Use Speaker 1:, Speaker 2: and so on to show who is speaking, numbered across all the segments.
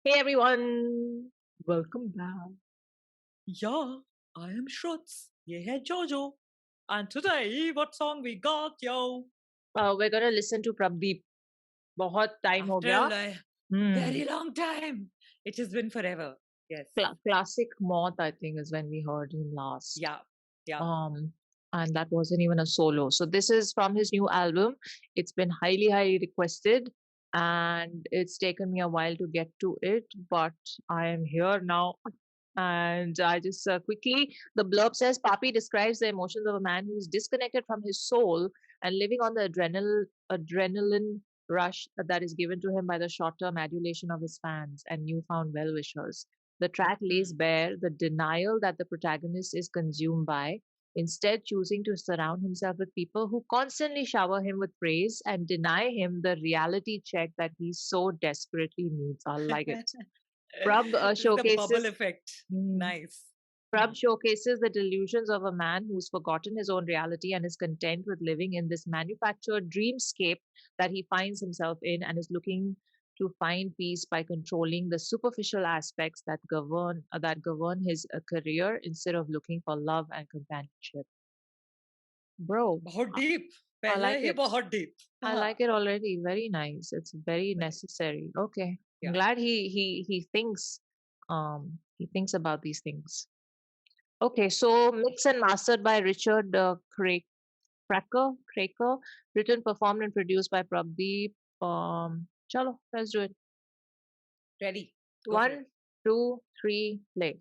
Speaker 1: Hey everyone, welcome back.
Speaker 2: Yeah, I am Shruts. Ye hai Jojo. And today, what song we got, yo?
Speaker 1: We're gonna listen to Prabh Deep. बहुत time हो
Speaker 2: After
Speaker 1: गया.
Speaker 2: a
Speaker 1: Hmm.
Speaker 2: very long time. It has been forever. Yes.
Speaker 1: Classic Moth, I think, is when we heard him last.
Speaker 2: Yeah. Yeah.
Speaker 1: Um, and that wasn't even a solo. So this is from his new album. It's been highly requested, and it's taken me a while to get to it, but I am here now. And I just quickly, the blurb says Papi describes the emotions of a man who's disconnected from his soul and living on the adrenaline rush that is given to him by the short-term adulation of his fans and newfound well-wishers. The track lays
Speaker 2: Hmm.
Speaker 1: bare the denial that the protagonist is consumed by, instead choosing to surround himself with people who constantly shower him with praise and deny him the reality check that he so desperately needs. I like it. Prab
Speaker 2: This is the bubble
Speaker 1: showcases
Speaker 2: effect.
Speaker 1: Hmm.
Speaker 2: Nice.
Speaker 1: Prab showcases the delusions of a man who's forgotten his own reality and is content with living in this manufactured dreamscape that he finds himself in and is looking to find peace by controlling the superficial aspects that govern his career instead of looking for love and companionship. Bro,
Speaker 2: बहुत
Speaker 1: I,
Speaker 2: deep.
Speaker 1: I
Speaker 2: पहले
Speaker 1: like
Speaker 2: he
Speaker 1: it.
Speaker 2: बहुत deep.
Speaker 1: I like it already. Very nice. It's very
Speaker 2: Very.
Speaker 1: necessary. Okay. I'm
Speaker 2: Yeah.
Speaker 1: glad he thinks about these things. Okay, so mixed and mastered by Richard Cracker, written, performed, and produced by Prabh Deep. Chalo, let's do it.
Speaker 2: Ready. Go for it.
Speaker 1: 1, 2, 3, play.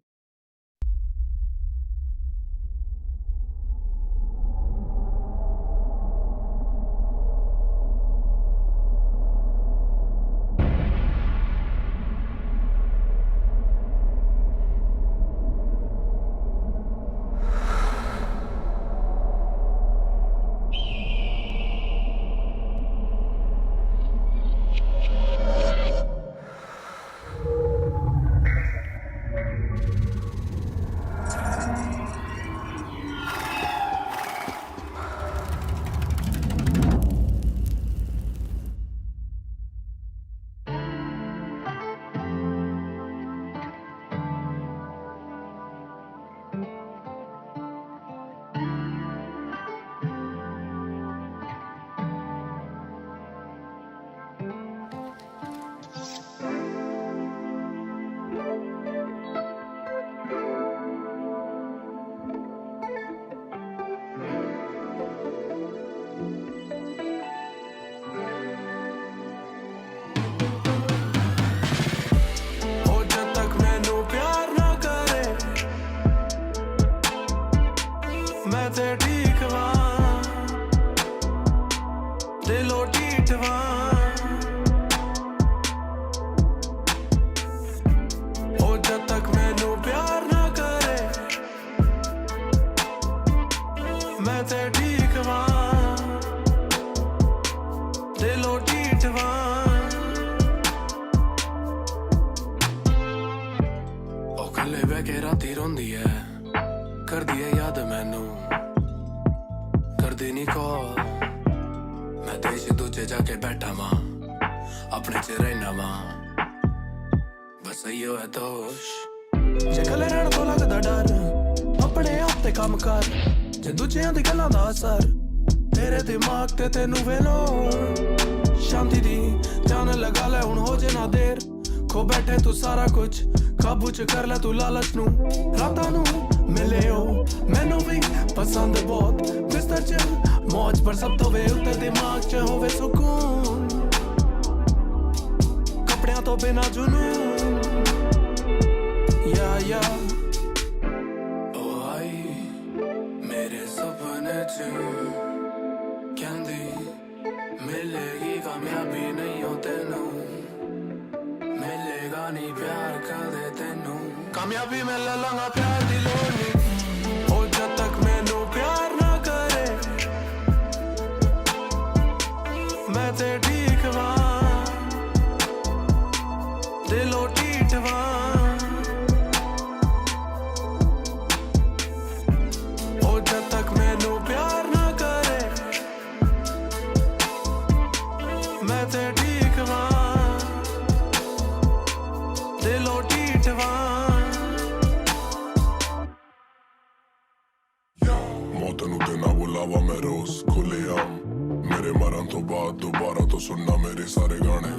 Speaker 3: तो बाद दोबारा तो सुनना मेरे सारे गाने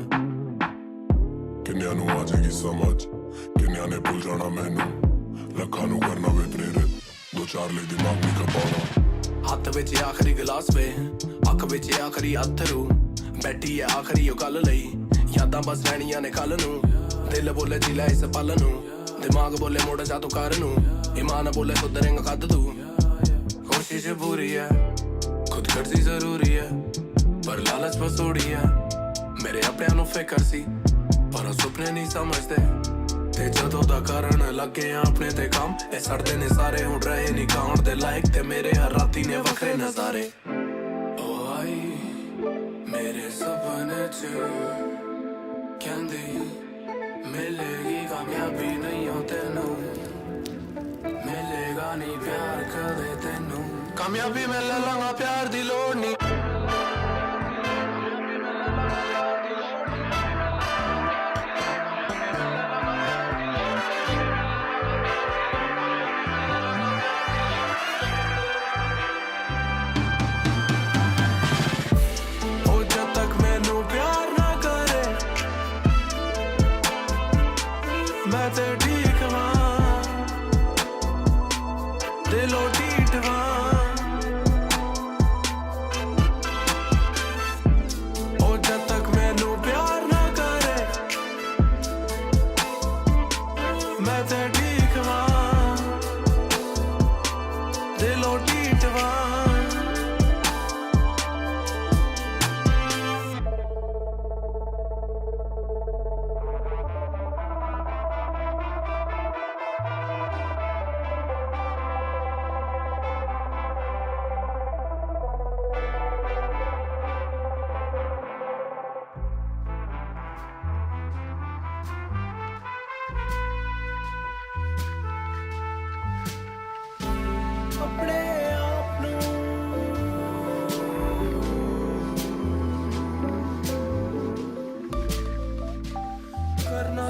Speaker 3: किन्निया नू आ जाएगी समझ किन्निया ने भूल जाना मैनू लखा नू करना वे प्रेरित दो चार ले दिमाग नहीं खपाना हाथ विच आखरी गिलास वे अख विच आखरी अथरू बैठी है आखरी ओ कल लई यादां बस रहनियां ने कल नू दिल बोले जी लै इस पल नू दिमाग बोले मुड़ जा तू कर नू ईमान बोले सुधरेंगा कद तू कोशिश पूरी है खुद गर्जी जरूरी है पर लालच बसोड़ी है मेरे अपने नू फिकर सी पर सुपने नहीं समझते ते जदों दा करन लगे अपने ते काम ए सड़दे ने सारे हुण रहे नहीं काउंट दे लायक ते मेरे हर राती ने वखरे नजारे ओ आई मेरे सपने च कहंदी मिलेगी कामयाबी नहीं हो तेनू मिलेगा नहीं प्यार कदे तेनू कामयाबी मैं ले लांगा प्यार दी लोड़ नहीं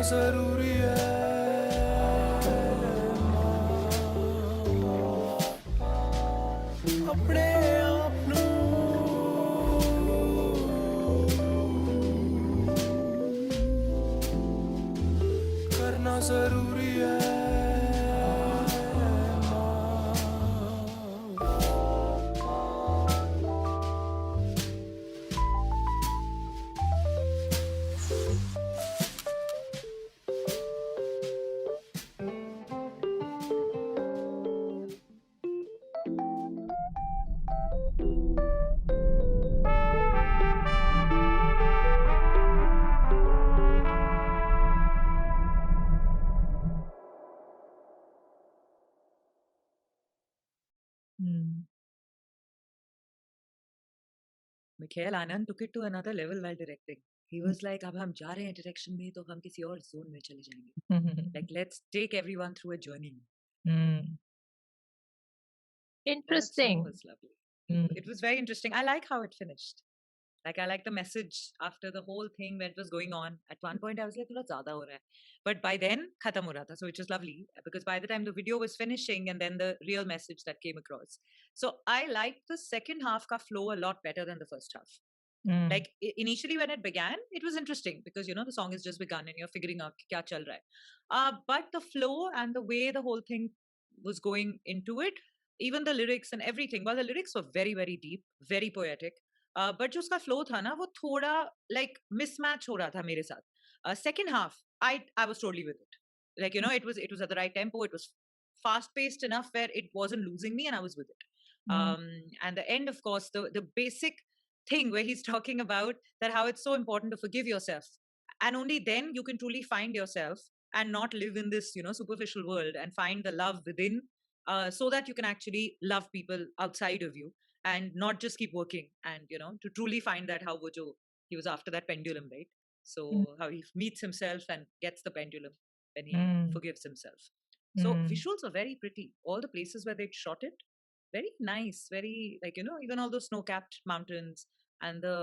Speaker 3: जरूरी है अपने आप नू करना जरूरी है
Speaker 2: Mikhail Anand took it to another level while directing. He was like, अब हम जा रहे हैं direction में तो हम किसी और zone में चले जाएंगे. Like, let's take everyone through a journey.
Speaker 1: Interesting.
Speaker 2: That song was lovely. It was very interesting. I like how it finished. Like, I like the message after the whole thing when it was going on. At one point, I was like, थोड़ा ज़्यादा हो रहा है. But by then, खत्म हो रहा था. So, which was lovely. Because by the time the video was finishing and then the real message that came across. So, I liked the second half ka flow a lot better than the first half. Like, initially when it began, it was interesting. Because, you know, the song has just begun and you're figuring out kya chal raha hai. But the flow and the way the whole thing was going into it, even the lyrics and everything, while the lyrics were very, very deep, very poetic, but जो उसका flow था ना वो थोड़ा like mismatch हो रहा था मेरे साथ second half I was totally with it like you know it was at the right tempo it was fast paced enough where it wasn't losing me and I was with it and the end of course the basic thing where he's talking about that how it's so important to forgive yourself and only then you can truly find yourself and not live in this you know superficial world and find the love within so that you can actually love people outside of you and not just keep working and you know to truly find that how he was after that pendulum right so how he meets himself and gets the pendulum when he forgives himself so visuals are very pretty all the places where they shot it very nice very like you know even all those snow-capped mountains and the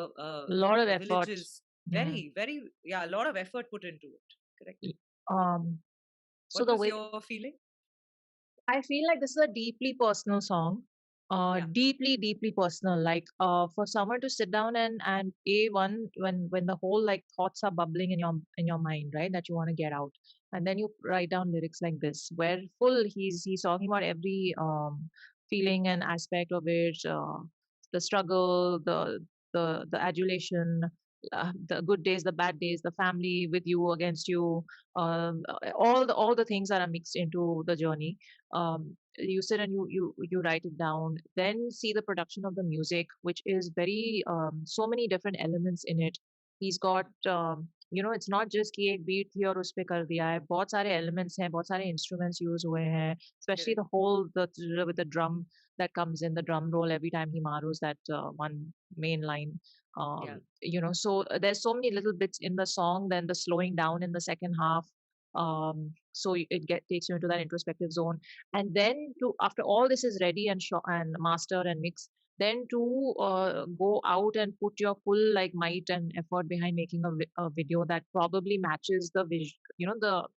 Speaker 1: lot of
Speaker 2: the
Speaker 1: effort
Speaker 2: villages very yeah a lot of effort put into it correct
Speaker 1: so
Speaker 2: what
Speaker 1: the
Speaker 2: was
Speaker 1: way
Speaker 2: your feeling
Speaker 1: I feel like this is a deeply personal song
Speaker 2: Yeah.
Speaker 1: deeply, deeply personal. Like for someone to sit down and a one when the whole like thoughts are bubbling in your mind, right? That you want to get out, and then you write down lyrics like this, where full he's talking about every feeling and aspect of it, the struggle, the adulation. The good days, the bad days, the family with you, against you, all the things that are mixed into the journey. You sit and you write it down, then see the production of the music, which is very so many different elements in it. He's got it's not just कि एक beat थी और उस पे कर दिया है, बहुत सारे elements हैं, बहुत सारे instruments use हुए हैं, especially
Speaker 2: Correct.
Speaker 1: the whole with the drum that comes in, the drum roll every time he maros that one main line.
Speaker 2: Yeah.
Speaker 1: So there's so many little bits in the song, then the slowing down in the second half, so takes you into that introspective zone, and then to after all this is ready and and mastered and mixed, then to go out and put your full like might and effort behind making a video that probably matches the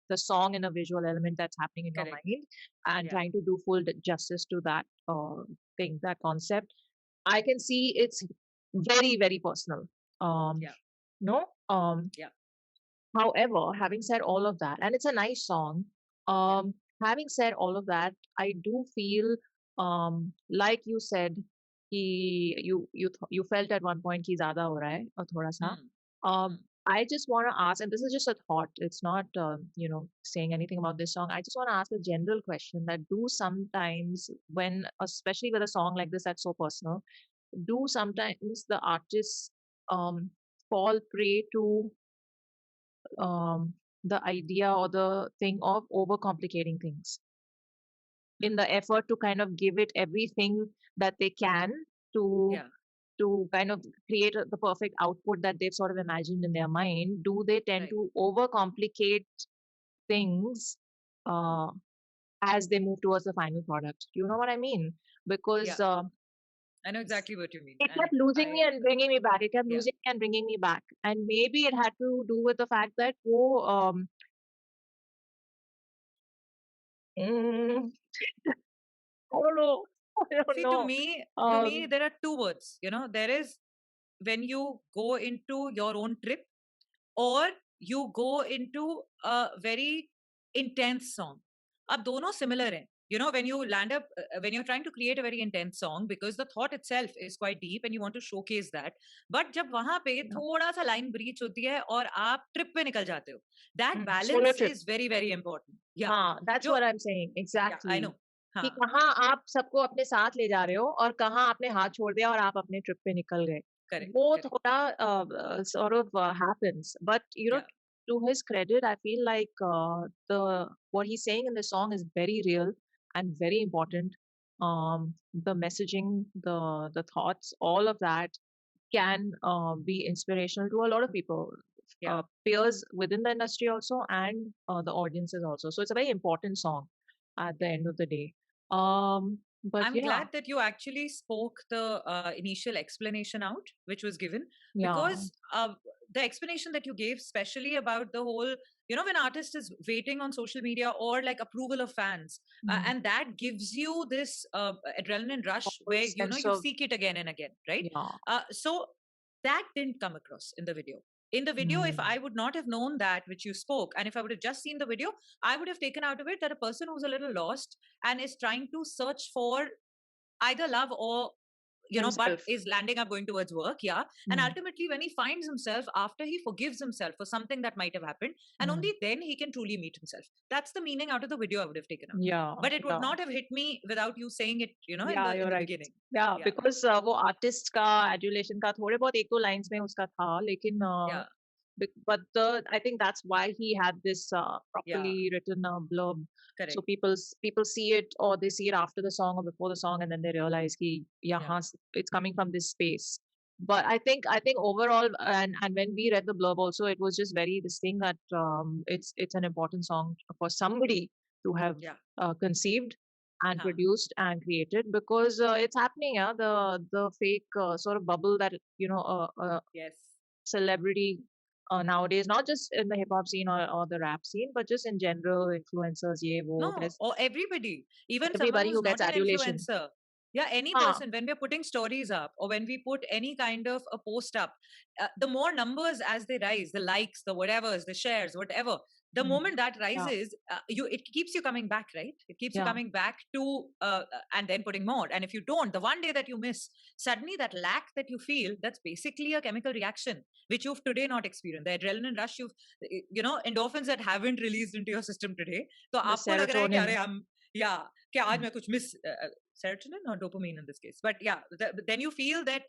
Speaker 1: the song in a visual element that's happening in your
Speaker 2: Correct.
Speaker 1: mind, and
Speaker 2: Yeah.
Speaker 1: trying to do full justice to that thing, that concept. I can see it's very, very personal.
Speaker 2: Yeah.
Speaker 1: No.
Speaker 2: Yeah.
Speaker 1: However, having said all of that, and it's a nice song,
Speaker 2: Yeah.
Speaker 1: having said all of that, I do feel, like you said, you felt at one point कि ज़्यादा हो रहा है और थोड़ा सा.
Speaker 2: Hmm.
Speaker 1: Um, I just want to ask, and this is just a thought. It's not, saying anything about this song. I just want to ask a general question that do sometimes, when, especially with a song like this that's so personal, do sometimes the artists um, fall prey to the idea or the thing of overcomplicating things in the effort to kind of give it everything that they can to
Speaker 2: Yeah.
Speaker 1: to kind of create the perfect output that they've sort of imagined in their mind. Do they tend
Speaker 2: Right.
Speaker 1: to overcomplicate things uh, as they move towards the final product? Do you know what I mean? Because
Speaker 2: Yeah. I know exactly what you mean.
Speaker 1: it
Speaker 2: And
Speaker 1: kept losing me
Speaker 2: I,
Speaker 1: and bringing me back. It kept
Speaker 2: yeah.
Speaker 1: losing me and bringing me back. And maybe it had to do with the fact that, mm, I don't know. I don't
Speaker 2: See,
Speaker 1: know.
Speaker 2: to me,
Speaker 1: Um,
Speaker 2: there are two words. There is when you go into your own trip, or you go into a very intense song. अब दोनों similar हैं. When you land up, when you're trying to create a very intense song, because the thought itself is quite deep and you want to showcase that. But जब वहां पे
Speaker 1: yeah.
Speaker 2: थोड़ा सा line breach होती है और आप trip पे निकल जाते हो, that
Speaker 1: Solo
Speaker 2: balance
Speaker 1: trip.
Speaker 2: is very, very important. Yeah.
Speaker 1: हाँ, that's
Speaker 2: जो,
Speaker 1: what I'm saying.
Speaker 2: yeah, I
Speaker 1: Exactly.
Speaker 2: know.
Speaker 1: कि
Speaker 2: हाँ,
Speaker 1: कहाँ आप सबको अपने साथ ले जा रहे हो और कहाँ आपने हाथ छोड़ दिया और आप अपने ट्रिप पे निकल गए.
Speaker 2: correct,
Speaker 1: वो
Speaker 2: correct.
Speaker 1: थोड़ा sort of happens. But
Speaker 2: Yeah,
Speaker 1: to his credit, I feel like the what he's saying in the song is very real and very important. The messaging, the thoughts, all of that can be inspirational to a lot of people,
Speaker 2: yeah.
Speaker 1: peers within the industry also, and the audiences also. So it's a very important song at the end of the day. But
Speaker 2: I'm
Speaker 1: yeah,
Speaker 2: glad that you actually spoke the initial explanation out, which was given,
Speaker 1: yeah,
Speaker 2: because the explanation that you gave, especially about the whole, when artist is waiting on social media or like approval of fans,
Speaker 1: mm,
Speaker 2: and that gives you this adrenaline rush
Speaker 1: whole
Speaker 2: where
Speaker 1: sense
Speaker 2: you
Speaker 1: of
Speaker 2: seek it again and again, right?
Speaker 1: yeah,
Speaker 2: So that didn't come across in the video. In the video, if
Speaker 1: mm,
Speaker 2: I would not have known that which you spoke, and if I would have just seen the video, I would have taken out of it that a person who's a little lost and is trying to search for either love or but
Speaker 1: himself.
Speaker 2: is landing up going towards work. Yeah. And
Speaker 1: Mm,
Speaker 2: ultimately when he finds himself after he forgives himself for something that might have happened, and
Speaker 1: mm,
Speaker 2: only then he can truly meet himself. That's the meaning out of the video I would have taken out.
Speaker 1: yeah,
Speaker 2: But it would
Speaker 1: yeah.
Speaker 2: not have hit me without you saying it, in
Speaker 1: Yeah,
Speaker 2: the
Speaker 1: you're right.
Speaker 2: beginning.
Speaker 1: Yeah,
Speaker 2: Yeah.
Speaker 1: because वो artist का adulation का थोड़े बहुत एक दो lines में उसका था, लेकिन
Speaker 2: Yeah.
Speaker 1: but I think that's why he had this
Speaker 2: Yeah.
Speaker 1: properly written blurb. So
Speaker 2: Correct.
Speaker 1: people see it, or they see it after the song or before the song, and then they realize कि
Speaker 2: Yeah.
Speaker 1: यहाँ it's coming from this space. But I think overall, and when we read the blurb also, it was just very this thing that it's an important song for somebody to have
Speaker 2: Yeah.
Speaker 1: conceived and
Speaker 2: Huh.
Speaker 1: produced and created, because it's happening. Yeah, the fake sort of bubble that
Speaker 2: Yes.
Speaker 1: celebrity nowadays, not just in the hip hop scene or the rap scene, but just in general, influencers, ye wo,
Speaker 2: No,
Speaker 1: there's
Speaker 2: or everybody, even someone
Speaker 1: everybody
Speaker 2: who's
Speaker 1: who gets
Speaker 2: not an
Speaker 1: adulation.
Speaker 2: influencer. Yeah, any
Speaker 1: Huh.
Speaker 2: person, when we're putting stories up or when we put any kind of a post up, the more numbers as they rise, the likes, the whatevers, the shares, whatever, the
Speaker 1: Mm.
Speaker 2: moment that
Speaker 1: Yeah.
Speaker 2: rises, it keeps you coming back, right? It keeps you
Speaker 1: Yeah.
Speaker 2: coming back to, and then putting more. And if you don't, the one day that you miss, suddenly that lack that you feel, that's basically a chemical reaction, which you've today not experienced. The adrenaline rush, endorphins that haven't released into your system today. So
Speaker 1: The
Speaker 2: आपको लग रहा है कि
Speaker 1: serotonin.
Speaker 2: अरे हम, yeah, कि आज
Speaker 1: Mm.
Speaker 2: मैं कुछ miss, serotonin or dopamine in this case, but yeah, then you feel that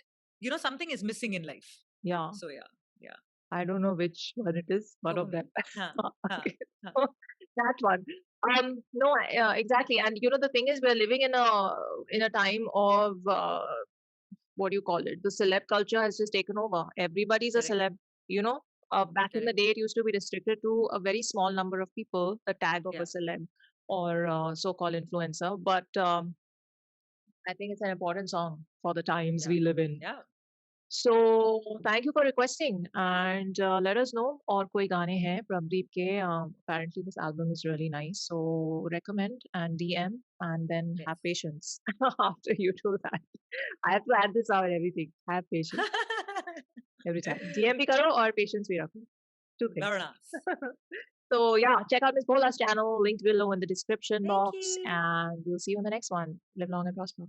Speaker 2: something is missing in life.
Speaker 1: Yeah.
Speaker 2: So yeah,
Speaker 1: I don't know which one it is. One of them.
Speaker 2: Dopamine.
Speaker 1: Okay.
Speaker 2: Huh.
Speaker 1: That one. No, exactly. And the thing is, we're living in a time of what do you call it? The celeb culture has just taken over. Everybody's a
Speaker 2: Correct.
Speaker 1: celeb. You know, back in the
Speaker 2: Correct.
Speaker 1: day, it used to be restricted to a very small number of people, the tag of a
Speaker 2: Yeah.
Speaker 1: celeb or so-called influencer. But I think it's an important song for the times
Speaker 2: Yeah.
Speaker 1: we live in.
Speaker 2: Yeah.
Speaker 1: So thank you for requesting and let us know और कोई गाने हैं Prabh Deep के apparently this album is really nice so recommend and DM and then
Speaker 2: Yes.
Speaker 1: have patience after you do that. I have to add this out everything. Have patience every time. DM भी करो और patience भी रखो. Two things.
Speaker 2: Very nice.
Speaker 1: So yeah, check out Miss Bola's channel linked below in the description
Speaker 2: Thank
Speaker 1: box
Speaker 2: you.
Speaker 1: and we'll see you on the next one. Live long and prosper.